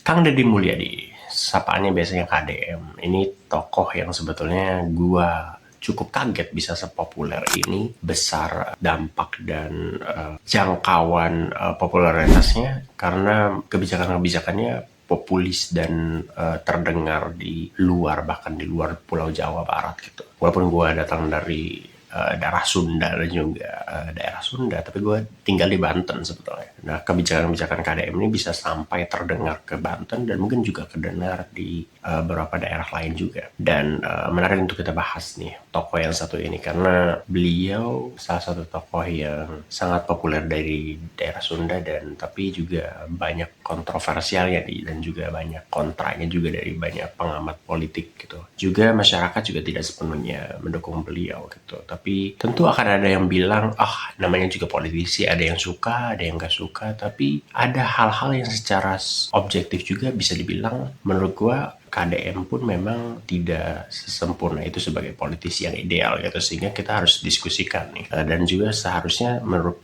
Kang Deddy Mulyadi, sapaannya biasanya KDM. Ini tokoh yang sebetulnya gua cukup kaget bisa sepopuler ini, besar dampak dan jangkauan popularitasnya karena kebijakan-kebijakannya populis dan terdengar di luar, bahkan di luar Pulau Jawa Barat gitu. Walaupun gua datang dari daerah Sunda dan juga daerah Sunda, tapi gue tinggal di Banten sebetulnya. Nah, kebijakan-kebijakan KDM ini bisa sampai terdengar ke Banten dan mungkin juga kedengar di beberapa daerah lain juga. Dan menarik untuk kita bahas nih tokoh yang satu ini karena beliau salah satu tokoh yang sangat populer dari daerah Sunda dan tapi juga banyak kontroversialnya dan juga banyak kontranya juga dari banyak pengamat politik gitu. Juga masyarakat juga tidak sepenuhnya mendukung beliau gitu. Tapi tentu akan ada yang bilang, namanya juga politisi, ada yang suka, ada yang gak suka. Tapi ada hal-hal yang secara objektif juga bisa dibilang, menurut gua KDM pun memang tidak sesempurna itu sebagai politisi yang ideal gitu, sehingga kita harus diskusikan nih. Dan juga seharusnya menurut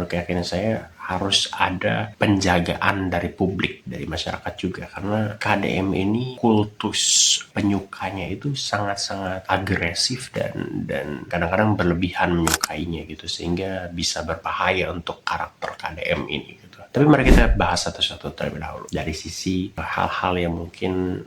keyakinan saya harus ada penjagaan dari publik, dari masyarakat juga, karena KDM ini kultus penyukanya itu sangat-sangat agresif dan kadang-kadang berlebihan menyukainya gitu, sehingga bisa berbahaya untuk karakter KDM ini gitu. Tapi mari kita bahas satu-satu terlebih dahulu dari sisi hal-hal yang mungkin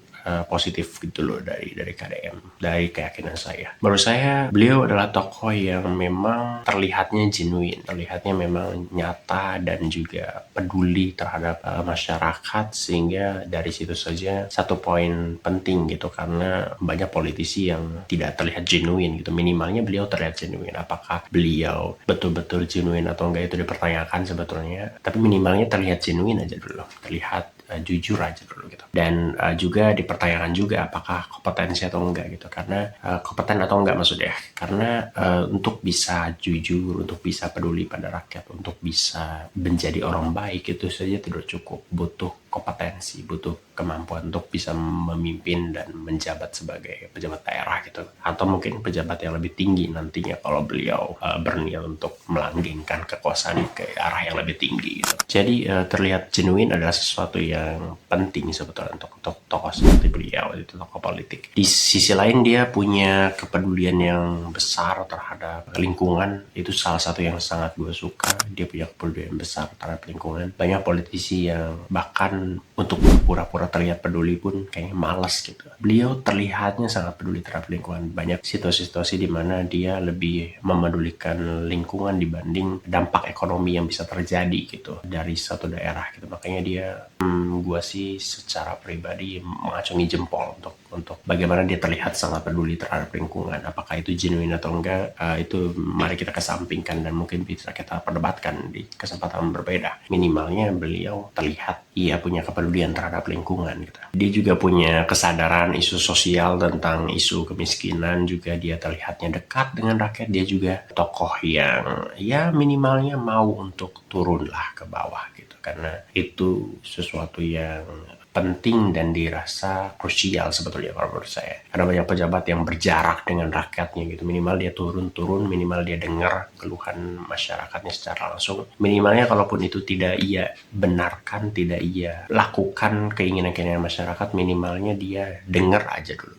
positif gitu loh dari KDM, dari keyakinan saya. Menurut saya beliau adalah tokoh yang memang terlihatnya genuine, terlihatnya memang nyata dan juga peduli terhadap masyarakat, sehingga dari situ saja satu poin penting gitu, karena banyak politisi yang tidak terlihat genuine gitu. Minimalnya beliau terlihat genuine. Apakah beliau betul-betul genuine atau enggak itu dipertanyakan sebetulnya, tapi minimalnya terlihat genuine aja dulu, terlihat jujur aja dulu gitu. Dan juga dipertanyakan juga apakah kompetensi atau enggak gitu, karena kompeten atau enggak maksudnya, karena untuk bisa jujur, untuk bisa peduli pada rakyat, untuk bisa menjadi orang baik itu saja tidak cukup, butuh kompetensi, butuh kemampuan untuk bisa memimpin dan menjabat sebagai pejabat daerah gitu, atau mungkin pejabat yang lebih tinggi nantinya kalau beliau berniat untuk melanggengkan kekuasaan ke arah yang lebih tinggi gitu. Jadi terlihat genuine adalah sesuatu yang penting sebetulnya untuk tokoh seperti beliau, itu tokoh politik. Di sisi lain dia punya kepedulian yang besar terhadap lingkungan, itu salah satu yang sangat gue suka. Dia punya kepedulian besar terhadap lingkungan. Banyak politisi yang bahkan untuk pura-pura terlihat peduli pun kayaknya malas gitu. Beliau terlihatnya sangat peduli terhadap lingkungan. Banyak situasi-situasi di mana dia lebih memedulikan lingkungan dibanding dampak ekonomi yang bisa terjadi gitu dari satu daerah gitu. Makanya dia gue sih secara pribadi mengacungi jempol untuk bagaimana dia terlihat sangat peduli terhadap lingkungan. Apakah itu genuine atau enggak, itu mari kita kesampingkan dan mungkin bisa kita perdebatkan di kesempatan berbeda. Minimalnya beliau terlihat punya kepedulian terhadap lingkungan gitu. Dia juga punya kesadaran isu sosial tentang isu kemiskinan, juga dia terlihatnya dekat dengan rakyat. Dia juga tokoh yang minimalnya mau untuk turunlah ke bawah gitu, karena itu sesuatu yang penting dan dirasa krusial sebetulnya kalau menurut saya. Karena banyak pejabat yang berjarak dengan rakyatnya gitu. Minimal dia turun, minimal dia dengar keluhan masyarakatnya secara langsung. Minimalnya kalaupun itu tidak ia benarkan, tidak ia lakukan keinginan-keinginan masyarakat, minimalnya dia dengar aja dulu.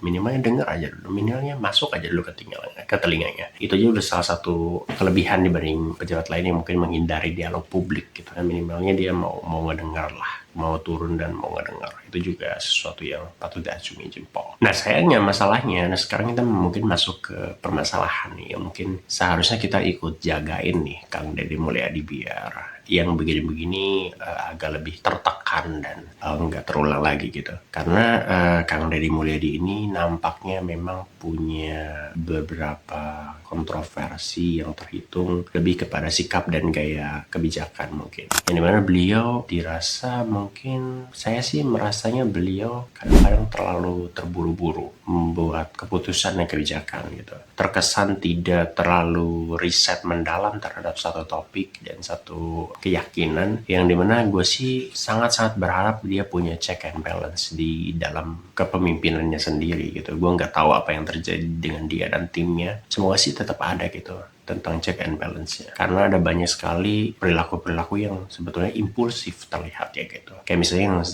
Minimalnya masuk aja dulu ke telinganya. Itu aja udah salah satu kelebihan dibanding pejabat lain yang mungkin menghindari dialog publik gitu. Dan minimalnya dia mau ngedengar lah, mau turun dan mau ngedengar. Itu juga sesuatu yang patut diacungi jempol. Nah sayangnya masalahnya, sekarang kita mungkin masuk ke permasalahan nih yang mungkin seharusnya kita ikut jagain nih Kang Deddy Mulyadi biar yang begini-begini agak lebih tertekan dan nggak terulang lagi gitu. Karena Kang Deddy Mulyadi ini nampaknya memang punya beberapa kontroversi yang terhitung lebih kepada sikap dan gaya kebijakan mungkin. Yang dimana beliau dirasa, mungkin saya sih merasanya beliau kadang-kadang terlalu terburu-buru membuat keputusan dan kebijakan gitu. Terkesan tidak terlalu riset mendalam terhadap satu topik dan satu keyakinan, yang dimana gue sih sangat-sangat berharap dia punya check and balance di dalam kepemimpinannya sendiri gitu. Gue nggak tahu apa yang terjadi dengan dia dan timnya, semoga sih tetap ada gitu. tentang check and balance-nya. Karena ada banyak sekali perilaku-perilaku yang sebetulnya impulsif terlihat ya gitu. Kayak misalnya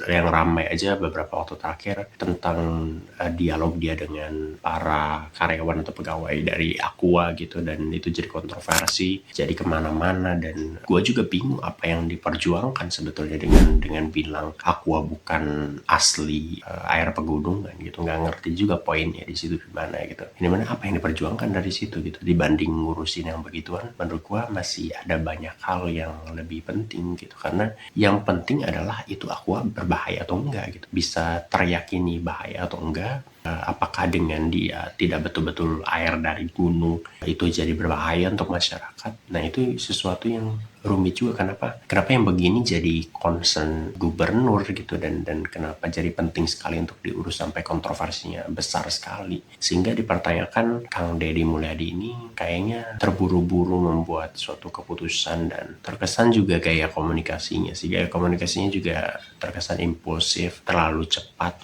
yang ramai aja beberapa waktu terakhir tentang dialog dia dengan para karyawan atau pegawai dari Aqua gitu, dan itu jadi kontroversi, jadi kemana-mana, dan gue juga bingung apa yang diperjuangkan sebetulnya dengan bilang Aqua bukan asli air pegunungan gitu. Nggak ngerti juga poinnya di situ gimana gitu. Ini mana apa yang diperjuangkan dari situ gitu, dibanding ngurusin yang begituan. Menurut gue masih ada banyak hal yang lebih penting gitu, karena yang penting adalah itu Aqua berbahaya atau enggak gitu, bisa teryakini bahaya atau enggak. Apakah dengan dia tidak betul-betul air dari gunung itu jadi berbahaya untuk masyarakat. Nah itu sesuatu yang rumit juga. Kenapa yang begini jadi concern gubernur gitu, dan kenapa jadi penting sekali untuk diurus sampai kontroversinya besar sekali, sehingga dipertanyakan Kang Deddy Mulyadi ini kayaknya terburu-buru membuat suatu keputusan, dan terkesan juga gaya komunikasinya juga terkesan impulsif, terlalu cepat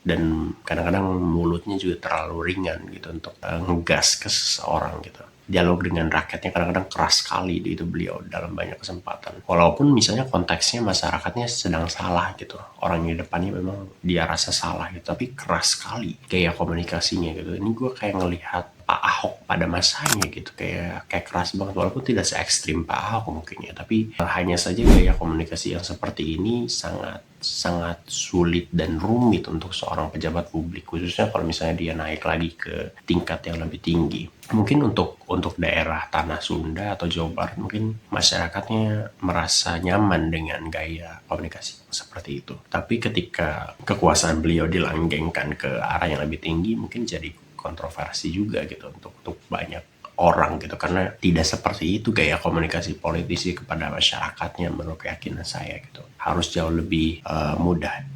dan kadang-kadang mulutnya juga terlalu ringan gitu untuk ngegas ke seseorang gitu. Dialog dengan rakyatnya kadang-kadang keras sekali itu beliau dalam banyak kesempatan. Walaupun misalnya konteksnya masyarakatnya sedang salah gitu, orang di depannya memang dia rasa salah gitu, tapi keras sekali gaya komunikasinya gitu. Ini gue kayak ngelihat Pak Ahok pada masanya gitu, kayak keras banget, walaupun tidak se ekstrim Pak Ahok mungkin ya, tapi hanya saja gaya komunikasi yang seperti ini sangat sulit dan rumit untuk seorang pejabat publik, khususnya kalau misalnya dia naik lagi ke tingkat yang lebih tinggi. Mungkin untuk daerah Tanah Sunda atau Jawa Barat mungkin masyarakatnya merasa nyaman dengan gaya komunikasi seperti itu. Tapi ketika kekuasaan beliau dilanggengkan ke arah yang lebih tinggi, mungkin jadi kontroversi juga gitu untuk banyak orang gitu, karena tidak seperti itu gaya komunikasi politisi kepada masyarakatnya. Menurut keyakinan saya gitu, harus jauh lebih mudah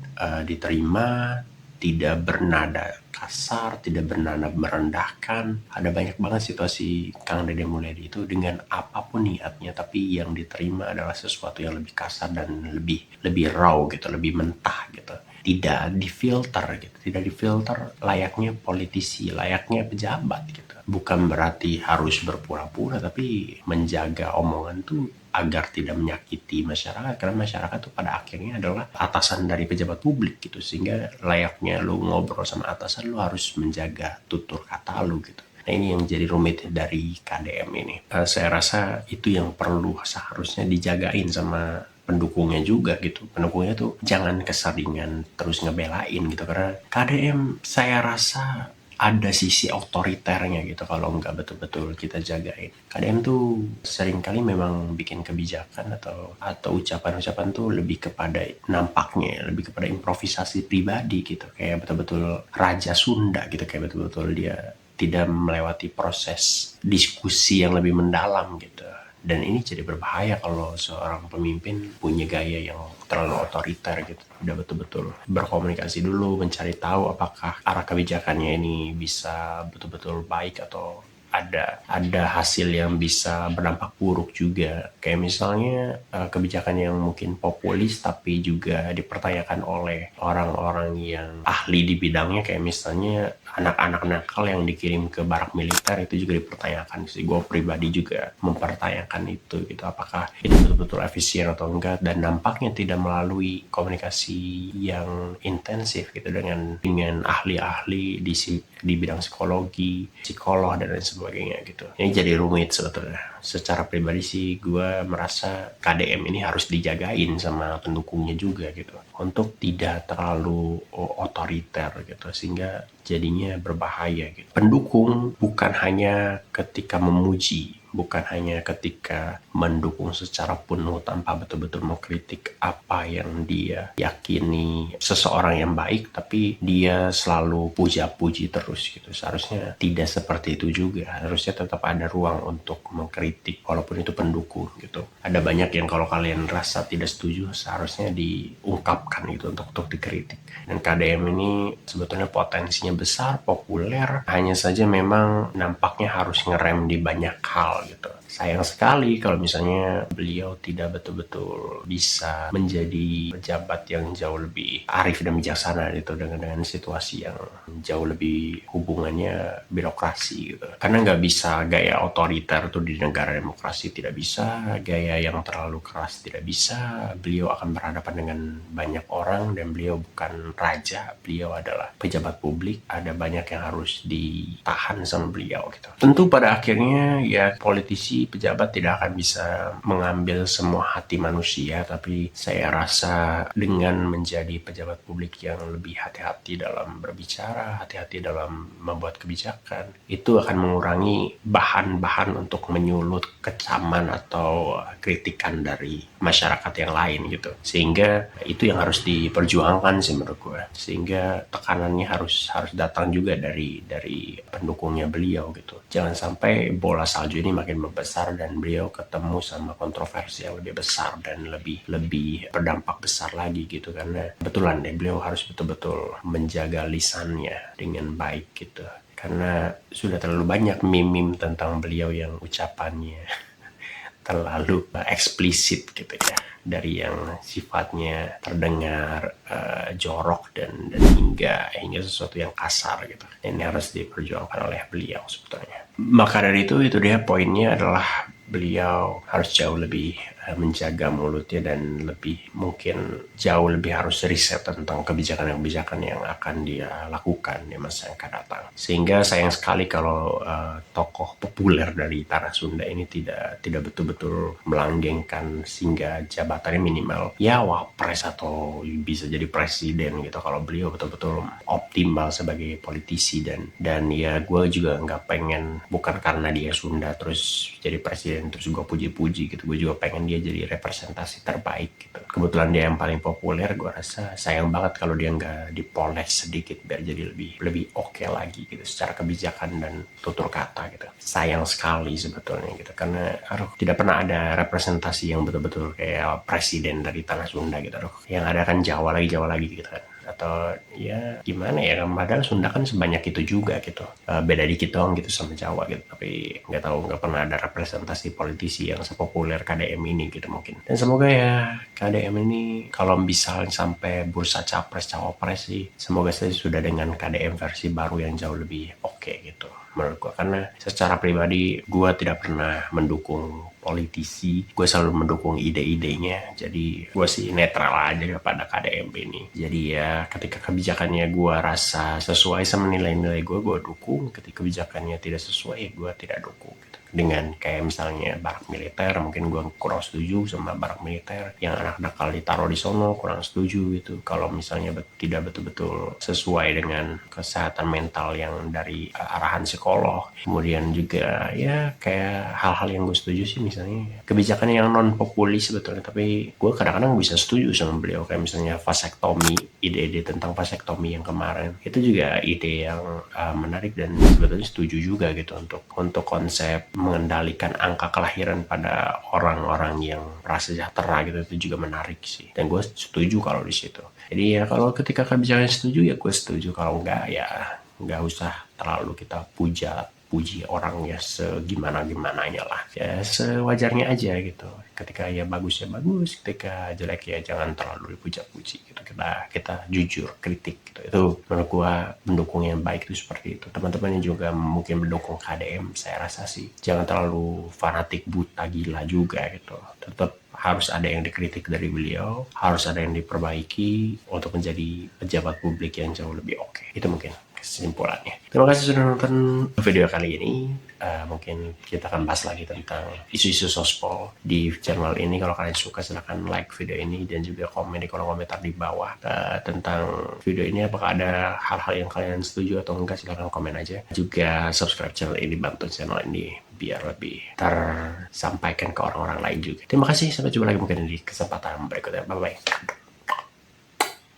diterima, tidak bernada kasar, tidak bernada merendahkan. Ada banyak banget situasi Kang Deddy Mulyadi itu dengan apapun niatnya, tapi yang diterima adalah sesuatu yang lebih kasar dan lebih raw gitu, lebih mentah gitu. Tidak difilter layaknya politisi, layaknya pejabat gitu. Bukan berarti harus berpura-pura, tapi menjaga omongan tuh agar tidak menyakiti masyarakat, karena masyarakat tuh pada akhirnya adalah atasan dari pejabat publik gitu, sehingga layaknya lu ngobrol sama atasan lu harus menjaga tutur kata lu gitu. Nah ini yang jadi rumit dari KDM ini. Saya rasa itu yang perlu seharusnya dijagain sama pendukungnya juga gitu. Pendukungnya tuh jangan keseringan terus ngebelain gitu, karena KDM saya rasa ada sisi otoriternya gitu kalau nggak betul-betul kita jagain. KDM tuh seringkali memang bikin kebijakan atau ucapan-ucapan tuh lebih kepada nampaknya lebih kepada improvisasi pribadi gitu, kayak betul-betul Raja Sunda gitu, kayak betul-betul dia tidak melewati proses diskusi yang lebih mendalam gitu. Dan ini jadi berbahaya kalau seorang pemimpin punya gaya yang terlalu otoriter gitu. Udah betul-betul berkomunikasi dulu, mencari tahu apakah arah kebijakannya ini bisa betul-betul baik atau ada hasil yang bisa berdampak buruk juga. Kayak misalnya kebijakan yang mungkin populis tapi juga dipertanyakan oleh orang-orang yang ahli di bidangnya, kayak misalnya anak-anak nakal yang dikirim ke barak militer, itu juga dipertanyakan sih. Gue pribadi juga mempertanyakan itu gitu, apakah itu betul-betul efisien atau enggak, dan nampaknya tidak melalui komunikasi yang intensif gitu dengan ahli-ahli di bidang psikologi, psikolog dan lain sebagainya gitu. Ini jadi rumit sebetulnya. Secara pribadi sih gue merasa KDM ini harus dijagain sama pendukungnya juga gitu, untuk tidak terlalu otoriter gitu, sehingga jadinya berbahaya gitu. Pendukung bukan hanya ketika memuji, bukan hanya ketika mendukung secara penuh tanpa betul-betul mengkritik apa yang dia yakini seseorang yang baik, tapi dia selalu puja-puji terus gitu. Seharusnya tidak seperti itu juga. Harusnya tetap ada ruang untuk mengkritik walaupun itu pendukung gitu. Ada banyak yang kalau kalian rasa tidak setuju seharusnya diungkapkan gitu untuk dikritik. Dan KDM ini sebetulnya potensinya besar, populer, hanya saja memang nampaknya harus ngerem di banyak hal gitu. sayang sekali kalau misalnya beliau tidak betul-betul bisa menjadi pejabat yang jauh lebih arif dan bijaksana gitu dengan situasi yang jauh lebih hubungannya birokrasi gitu. Karena nggak bisa gaya otoriter tuh di negara demokrasi, tidak bisa gaya yang terlalu keras, tidak bisa. Beliau akan berhadapan dengan banyak orang dan beliau bukan raja, beliau adalah pejabat publik. Ada banyak yang harus ditahan sama beliau gitu. Tentu pada akhirnya ya politisi, pejabat tidak akan bisa mengambil semua hati manusia, tapi saya rasa dengan menjadi pejabat publik yang lebih hati-hati dalam berbicara, hati-hati dalam membuat kebijakan, itu akan mengurangi bahan-bahan untuk menyulut kecaman atau kritikan dari masyarakat yang lain gitu. Sehingga itu yang harus diperjuangkan sih menurut gue. Sehingga tekanannya harus datang juga dari pendukungnya beliau gitu. Jangan sampai bola salju ini makin membesar dan beliau ketemu sama kontroversi yang lebih besar dan lebih berdampak besar lagi gitu. Karena kebetulan deh beliau harus betul-betul menjaga lisannya dengan baik gitu. Karena sudah terlalu banyak meme tentang beliau yang ucapannya terlalu eksplisit gitu ya, dari yang sifatnya terdengar jorok dan hingga sesuatu yang kasar gitu. Ini harus diperjuangkan oleh beliau sebetulnya. Maka dari itu dia poinnya adalah beliau harus jauh lebih menjaga mulutnya dan mungkin jauh lebih harus riset tentang kebijakan-kebijakan yang akan dia lakukan di masa yang akan datang. Sehingga sayang sekali kalau tokoh populer dari tanah Sunda ini tidak betul-betul melanggengkan sehingga jabatannya minimal ya wapres atau bisa jadi presiden gitu. Kalau beliau betul-betul optimal sebagai politisi dan ya gue juga nggak pengen, bukan karena dia Sunda terus jadi presiden terus gue puji-puji gitu, gue juga pengen dia jadi representasi terbaik gitu. Kebetulan dia yang paling populer, gue rasa sayang banget kalau dia nggak dipoles sedikit biar jadi lebih oke lagi gitu secara kebijakan dan tutur kata gitu. Sayang sekali sebetulnya gitu, karena tidak pernah ada representasi yang betul-betul kayak presiden dari tanah Sunda gitu. Yang ada kan Jawa lagi gitu kan, atau ya gimana ya, padahal Sunda kan sebanyak itu juga gitu, beda dikit doang gitu sama Jawa gitu, tapi nggak pernah ada representasi politisi yang sepopuler KDM ini gitu mungkin. Dan semoga ya KDM ini kalau misalnya sampai bursa capres cawapres sih, semoga saya sudah dengan KDM versi baru yang jauh lebih oke gitu menurut gue. Karena secara pribadi gue tidak pernah mendukung politisi, gue selalu mendukung ide-idenya. Jadi gue sih netral aja pada KDM ini. Jadi ya ketika kebijakannya gue rasa sesuai sama nilai-nilai gue dukung. Ketika kebijakannya tidak sesuai, gue tidak dukung gitu. Dengan kayak misalnya barak militer, mungkin gue kurang setuju sama barak militer yang anak nakal ditaruh di sono, kurang setuju gitu. Kalau misalnya tidak betul-betul sesuai dengan kesehatan mental yang dari arahan psikolog. Kemudian juga ya kayak hal-hal yang gue setuju sih, misalnya kebijakan yang non populis sebetulnya, tapi gue kadang-kadang bisa setuju sama beliau, kayak misalnya vasektomi, ide-ide tentang vasektomi yang kemarin itu juga ide yang menarik dan sebetulnya setuju juga gitu untuk konsep mengendalikan angka kelahiran pada orang-orang yang prasejahtera gitu, itu juga menarik sih, dan gue setuju kalau di situ. Jadi ya kalau ketika kebijakan setuju ya gue setuju, kalau enggak ya nggak usah terlalu kita puji orang ya segimana-gimananya lah, ya sewajarnya aja gitu. Ketika ya bagus ya bagus, ketika jelek ya jangan terlalu dipuja-puji gitu. Kita jujur kritik gitu. Itu menurut gua mendukung yang baik itu seperti itu. Teman-teman yang juga mungkin mendukung KDM, saya rasa sih jangan terlalu fanatik buta gila juga gitu. Tetap harus ada yang dikritik dari beliau, harus ada yang diperbaiki untuk menjadi pejabat publik yang jauh lebih oke. Itu mungkin kesimpulannya. Terima kasih sudah nonton video kali ini. Mungkin kita akan bahas lagi tentang isu-isu sospol di channel ini. Kalau kalian suka silahkan like video ini dan juga komen di kolom komentar di bawah tentang video ini. Apakah ada hal-hal yang kalian setuju atau enggak, silahkan komen aja. Juga subscribe channel ini, bantu channel ini biar lebih tersampaikan ke orang-orang lain juga. Terima kasih, sampai jumpa lagi mungkin di kesempatan berikutnya. Bye-bye.